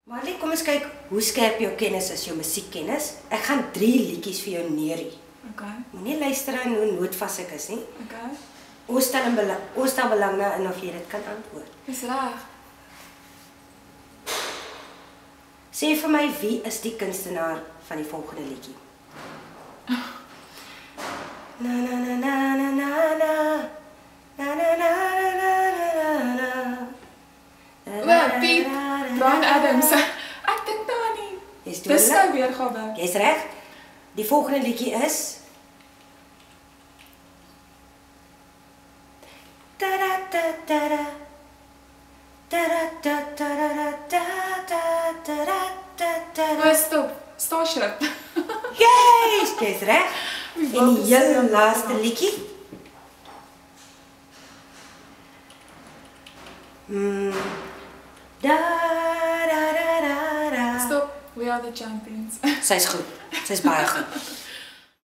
Marley, kom eens kyk hoe skerp jou kennis is, jou musiekkennis. Ek gaan 3 liedjies vir jou neerie. Okay. Moenie luister aan hoe noodvas ek is nie. Okay. Ons stel belang in of jy dit kan antwoord. Dis reg. Sê vir my, wie is die kunstenaar van die volgende liedjie? Na na na na na na na. Na na na na na na na. Wel, Piet, Bryan Adams. Ek dink nou aan nie. Dis nou weergawe. Jy's reg. Die volgende liedjie is ta da ta ta da. Ta da ta ta da ta ta ta da ta ta. Maar stop. Starship. Yes, jy's reg. En die heel laaste liedjie. Da da da da da. Stop. We are the champions. Sy's goed. Sy's baie goed.